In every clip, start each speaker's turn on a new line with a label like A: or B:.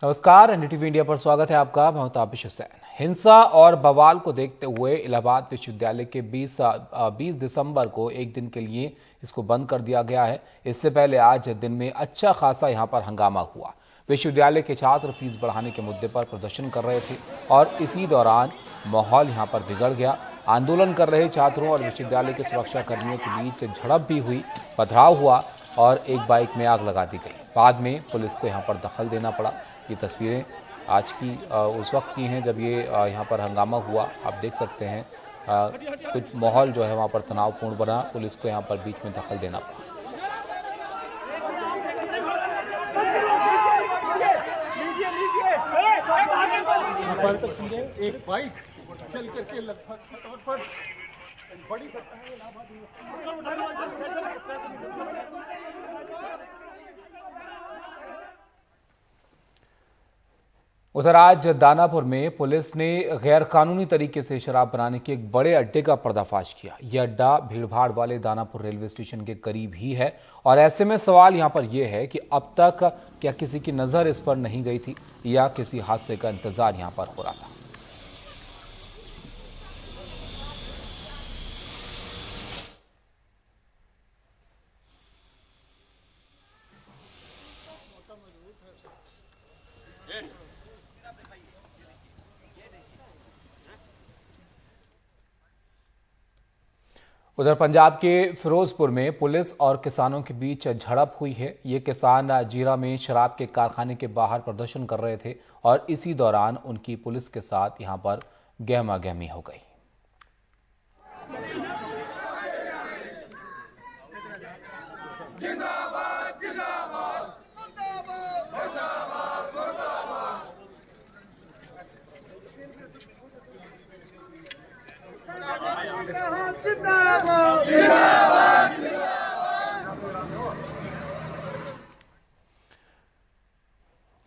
A: नमस्कार, NDTV India पर स्वागत है आपका। मैं हूं ताबिश हुसैन। हिंसा और बवाल को देखते हुए इलाहाबाद विश्वविद्यालय के 20 दिसंबर को एक दिन के लिए इसको बंद कर दिया गया है। इससे पहले आज दिन में अच्छा खासा यहां पर हंगामा हुआ। विश्वविद्यालय के छात्र फीस बढ़ाने के मुद्दे पर प्रदर्शन कर रहे थे और इसी दौरान माहौल यहां पर बिगड़ गया। आंदोलन कर रहे छात्रों और विश्वविद्यालय के सुरक्षा कर्मियों के बीच झड़प भी हुई, पथराव हुआ और एक बाइक में आग लगा दी गई। बाद में पुलिस को यहां पर दखल देना पड़ा। ये तस्वीरें आज की उस वक्त की हैं जब ये यहाँ पर हंगामा हुआ। आप देख सकते हैं कुछ माहौल जो है वहाँ पर तनावपूर्ण बना। पुलिस को यहाँ पर बीच में दखल देना पड़ा।
B: एक बाइक चल करके लगभग बड़ी
A: उधर आज दानापुर में पुलिस ने गैर कानूनी तरीके से शराब बनाने के एक बड़े अड्डे का पर्दाफाश किया। यह अड्डा भीड़भाड़ वाले दानापुर रेलवे स्टेशन के करीब ही है और ऐसे में सवाल यहां पर यह है कि अब तक क्या किसी की नजर इस पर नहीं गई थी या किसी हादसे का इंतजार यहां पर हो रहा था। उधर पंजाब के फिरोजपुर में पुलिस और किसानों के बीच झड़प हुई है। ये किसान जीरा में शराब के कारखाने के बाहर प्रदर्शन कर रहे थे और इसी दौरान उनकी पुलिस के साथ यहां पर गहमागहमी हो गई।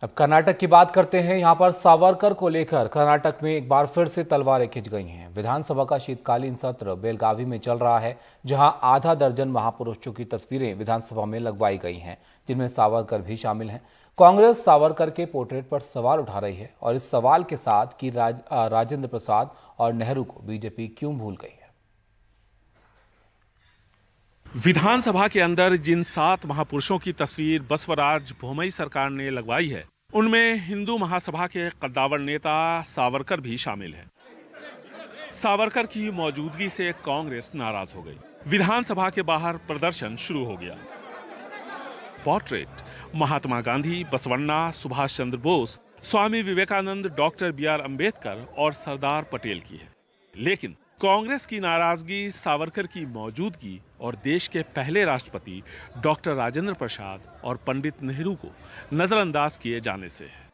A: अब कर्नाटक की बात करते हैं। यहां पर सावरकर को लेकर कर्नाटक में एक बार फिर से तलवारें खिंच गई हैं। विधानसभा का शीतकालीन सत्र बेलगावी में चल रहा है, जहां आधा दर्जन महापुरुषों की तस्वीरें विधानसभा में लगवाई गई हैं, जिनमें सावरकर भी शामिल हैं। कांग्रेस सावरकर के पोर्ट्रेट पर सवाल उठा रही है और इस सवाल के साथ कि राजेंद्र प्रसाद और नेहरू को बीजेपी क्यों भूल गई है।
C: विधानसभा के अंदर जिन 7 महापुरुषों की तस्वीर बसवराज बोम्मई सरकार ने लगवाई है, उनमें हिंदू महासभा के कद्दावर नेता सावरकर भी शामिल हैं। सावरकर की मौजूदगी से कांग्रेस नाराज हो गई। विधानसभा के बाहर प्रदर्शन शुरू हो गया। Portrait Mahatma Gandhi, Basavanna, Subhash Chandra Bose, Swami Vivekananda, doctor BR Ambedkar और सरदार पटेल की है। लेकिन कांग्रेस की नाराजगी सावरकर की मौजूदगी और देश के पहले राष्ट्रपति डॉक्टर राजेंद्र प्रसाद और पंडित नेहरू को नजरअंदाज किए जाने से है।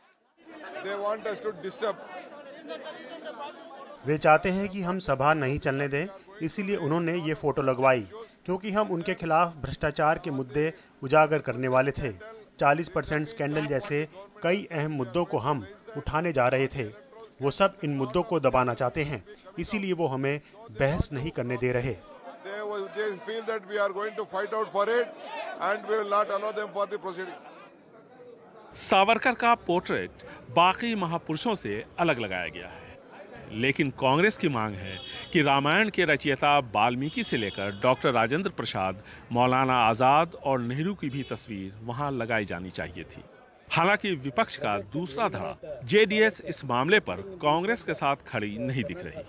D: वे चाहते हैं कि हम सभा नहीं चलने दें, इसीलिए उन्होंने ये फोटो लगवाई, क्योंकि हम उनके खिलाफ भ्रष्टाचार के मुद्दे उजागर करने वाले थे। 40% स्कैंडल जैसे कई अहम मुद्दों को हम उठाने जा रहे थे। वो सब इन मुद्दों को दबाना चाहते हैं, इसीलिए वो हमें बहस नहीं करने दे रहे।
C: सावरकर का पोर्ट्रेट बाकी महापुरुषों से अलग लगाया गया है, लेकिन कांग्रेस की मांग है कि रामायण के रचयिता वाल्मीकि से लेकर डॉक्टर राजेंद्र प्रसाद, मौलाना आजाद और नेहरू की भी तस्वीर वहां लगाई जानी चाहिए थी। हालांकि विपक्ष का दूसरा धड़ा जेडीएस इस मामले पर कांग्रेस के साथ खड़ी नहीं दिख रही।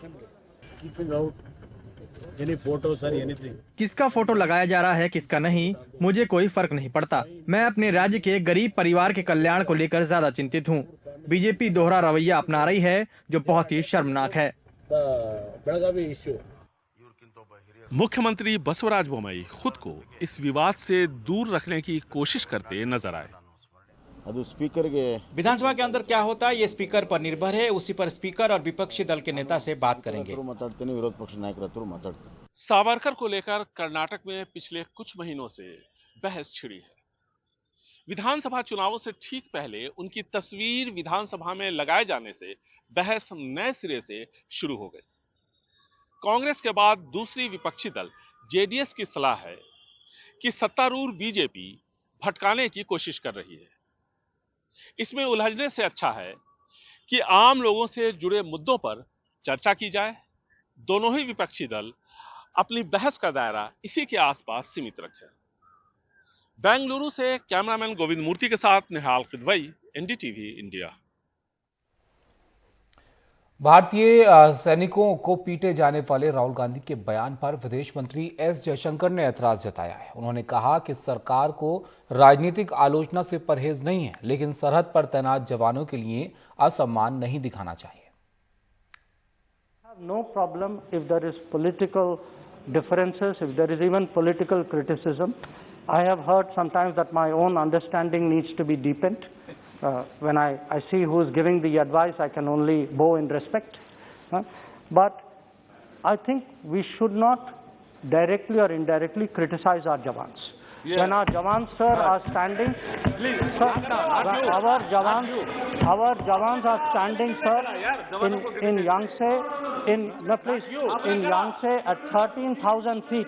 E: किसका फोटो लगाया जा रहा है, किसका नहीं, मुझे कोई फर्क नहीं पड़ता। मैं अपने राज्य के गरीब परिवार के कल्याण को लेकर ज्यादा चिंतित हूँ। बीजेपी दोहरा रवैया अपना रही है, जो बहुत ही शर्मनाक है।
C: मुख्यमंत्री बसवराज बोम्मई खुद को इस विवाद से दूर रखने की कोशिश करते नजर आए।
F: विधानसभा के अंदर क्या होता है ये स्पीकर पर निर्भर है, उसी पर स्पीकर और विपक्षी दल के नेता से बात करेंगे।
C: सावरकर को लेकर कर्नाटक में पिछले कुछ महीनों से बहस छिड़ी है। विधानसभा चुनावों से ठीक पहले उनकी तस्वीर विधानसभा में लगाए जाने से बहस नए सिरे से शुरू हो गई। कांग्रेस के बाद दूसरी विपक्षी दल जेडीएस की सलाह है कि सत्तारूढ़ बीजेपी भटकाने की कोशिश कर रही है। इसमें उलझने से अच्छा है कि आम लोगों से जुड़े मुद्दों पर चर्चा की जाए। दोनों ही विपक्षी दल अपनी बहस का दायरा इसी के आसपास सीमित रखें। बेंगलुरु से कैमरामैन गोविंद मूर्ति के साथ निहाल किदवई, एनडीटीवी इंडिया।
A: भारतीय सैनिकों को पीटे जाने वाले राहुल गांधी के बयान पर विदेश मंत्री एस जयशंकर ने ऐतराज जताया है। उन्होंने कहा कि सरकार को राजनीतिक आलोचना से परहेज नहीं है, लेकिन सरहद पर तैनात जवानों के लिए असम्मान नहीं दिखाना चाहिए।
G: No problem if there is political differences, if there is even political criticism. I have heard sometimes that my own understanding needs to be deepened. When I see who is giving the advice, I can only bow in respect. But I think we should not directly or indirectly criticize our Jawans. Yeah. When our Jawans, sir, are standing, sir, our Jawans are standing, sir, in Yangtze, in Yangtze at 13,000 feet.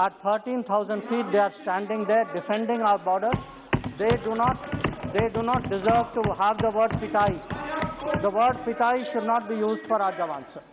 G: At 13,000 feet, they are standing there defending our borders. They do not deserve to have the word pitai. The word pitai should not be used for our Jawans, sir.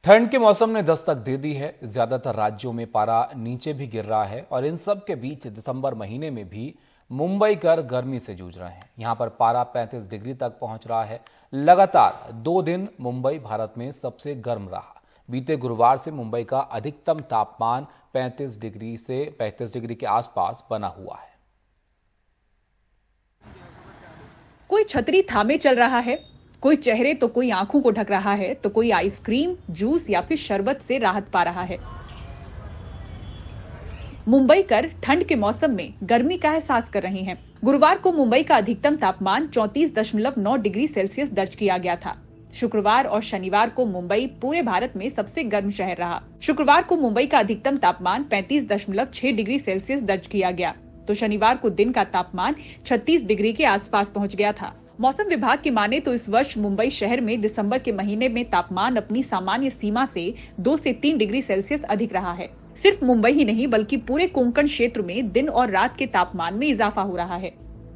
A: ठंड के मौसम ने दस्तक दे दी है। ज्यादातर राज्यों में पारा नीचे भी गिर रहा है और इन सब के बीच दिसंबर महीने में भी मुंबई कर गर्मी से जूझ रहे हैं। यहां पर पारा 35 डिग्री तक पहुंच रहा है। लगातार 2 दिन मुंबई भारत में सबसे गर्म रहा। बीते गुरुवार से मुंबई का अधिकतम तापमान 35 डिग्री से 35 डिग्री के आसपास बना हुआ है।
H: कोई छतरी थामे चल रहा है, कोई चेहरे तो कोई आंखों को ढक रहा है, तो कोई आइसक्रीम, जूस या फिर शरबत से राहत पा रहा है। मुंबई कर ठंड के मौसम में गर्मी का एहसास कर रही हैं। गुरुवार को मुंबई का अधिकतम तापमान 34.9 डिग्री सेल्सियस दर्ज किया गया था। शुक्रवार और शनिवार को मुंबई पूरे भारत में सबसे गर्म शहर रहा। शुक्रवार को मुंबई का अधिकतम तापमान 35.6 डिग्री सेल्सियस दर्ज किया गया, तो शनिवार को दिन का तापमान 36 डिग्री के आसपास पहुंच गया था। मौसम विभाग की माने तो इस वर्ष मुंबई शहर में दिसंबर के महीने में तापमान अपनी सामान्य सीमा से 2 से 3 डिग्री सेल्सियस अधिक रहा है। सिर्फ मुंबई ही नहीं बल्कि पूरे कोंकण क्षेत्र में दिन और रात के तापमान में इजाफा हो रहा है।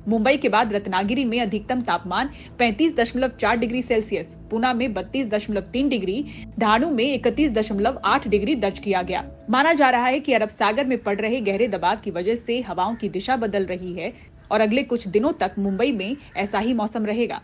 H: मुंबई के बाद रत्नागिरी में अधिकतम तापमान 35.4 डिग्री सेल्सियस, पुणे में 32.3 डिग्री, धाणु में 31.8 डिग्री दर्ज किया गया। माना जा रहा है कि अरब सागर में पड़ रहे गहरे दबाव की वजह से हवाओं की दिशा बदल रही है और अगले कुछ दिनों तक मुंबई में ऐसा ही मौसम रहेगा।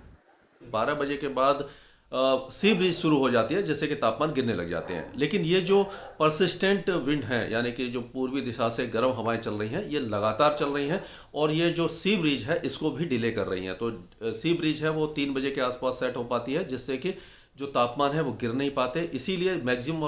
I: 12 बजे के बाद सी ब्रीज शुरू हो जाती है, जिससे कि तापमान गिरने लग जाते हैं। लेकिन ये जो परसिस्टेंट विंड है, यानी कि जो पूर्वी दिशा से गर्म हवाएं चल रही हैं, ये लगातार चल रही हैं और ये जो सी ब्रीज है इसको भी डिले कर रही हैं। तो सी ब्रीज है वो 3 बजे के आसपास सेट हो पाती है, जिससे कि जो तापमान है वो गिर नहीं पाते। इसीलिए मैक्सिमम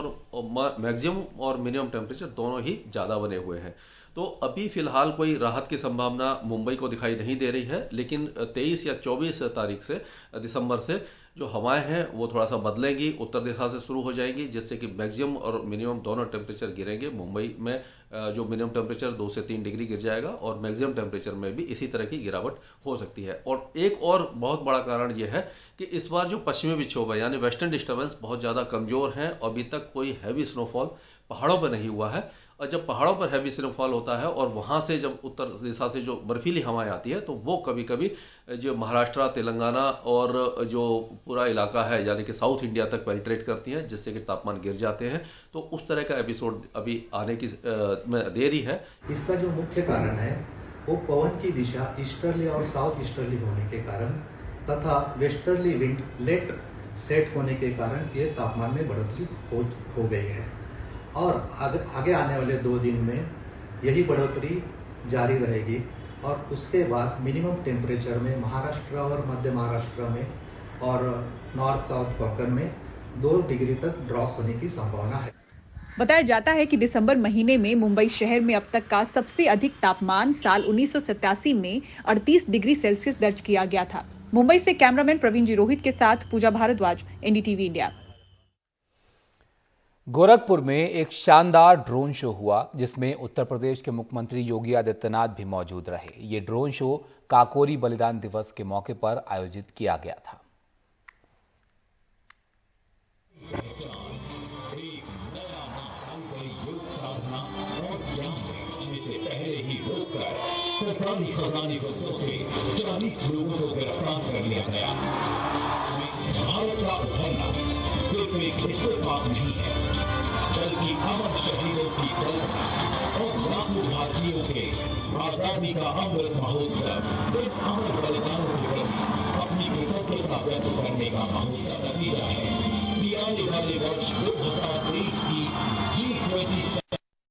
I: और मिनिमम टेम्परेचर दोनों ही ज़्यादा बने हुए हैं। तो अभी फिलहाल कोई राहत की संभावना मुंबई को दिखाई नहीं दे रही है, लेकिन 23 या 24 तारीख से दिसंबर से जो हवाएं हैं वो थोड़ा सा बदलेंगी, उत्तर दिशा से शुरू हो जाएंगी, जिससे कि मैक्सिमम और मिनिमम दोनों टेम्परेचर गिरेंगे। मुंबई में जो मिनिमम टेम्परेचर 2 से 3 डिग्री गिर जाएगा और मैक्सिमम टेम्परेचर में भी इसी तरह की गिरावट हो सकती है। और एक और बहुत बड़ा कारण यह है कि इस बार जो पश्चिमी विक्षोभ है यानी वेस्टर्न डिस्टर्बेंस बहुत ज़्यादा कमजोर है। अभी तक कोई हैवी स्नोफॉल पहाड़ों पर नहीं हुआ है, और जब पहाड़ों पर हैवी स्नोफॉल होता है और वहाँ से जब उत्तर दिशा से जो बर्फीली हवाएं आती है, तो वो कभी कभी जो महाराष्ट्र, तेलंगाना और जो पूरा इलाका है यानी कि साउथ इंडिया तक पेनिट्रेट करती हैं, जिससे कि तापमान गिर जाते हैं। तो उस तरह का एपिसोड अभी आने की देरी है।
J: इसका जो मुख्य कारण है वो पवन की दिशा ईस्टर्ली और साउथ ईस्टर्ली होने के कारण तथा वेस्टर्ली विंड लेट सेट होने के कारण ये तापमान में बढ़ोतरी हो गई है और आगे आने वाले 2 दिन में यही बढ़ोतरी जारी रहेगी और उसके बाद मिनिमम टेम्परेचर में महाराष्ट्र और मध्य महाराष्ट्र में और नॉर्थ साउथ कोंकण में 2 डिग्री तक ड्रॉप होने की संभावना है।
H: बताया जाता है कि दिसंबर महीने में मुंबई शहर में अब तक का सबसे अधिक तापमान साल 1987 में 38 डिग्री सेल्सियस दर्ज किया गया था। मुंबई से कैमरामैन प्रवीण जी रोहित के साथ पूजा भारद्वाज, एनडीटीवी इंडिया।
A: गोरखपुर में एक शानदार ड्रोन शो हुआ जिसमें उत्तर प्रदेश के मुख्यमंत्री योगी आदित्यनाथ भी मौजूद रहे। ये ड्रोन शो काकोरी बलिदान दिवस के मौके पर आयोजित किया गया था।
K: सरकारी खजाने को से 40 लोगों को गिरफ्तार कर लिया गया। भारत का उभरना सिर्फ एक हिस्से बात नहीं है, बल्कि अमर शहीदों की कल्पना और लाखों भारतीयों के आजादी का अमृत महोत्सव इन अमर बलिदानों के प्रति अपनी कृतज्ञता व्यक्त करने का महोत्सव नतीजा है। आने वाले वर्ष 2023 की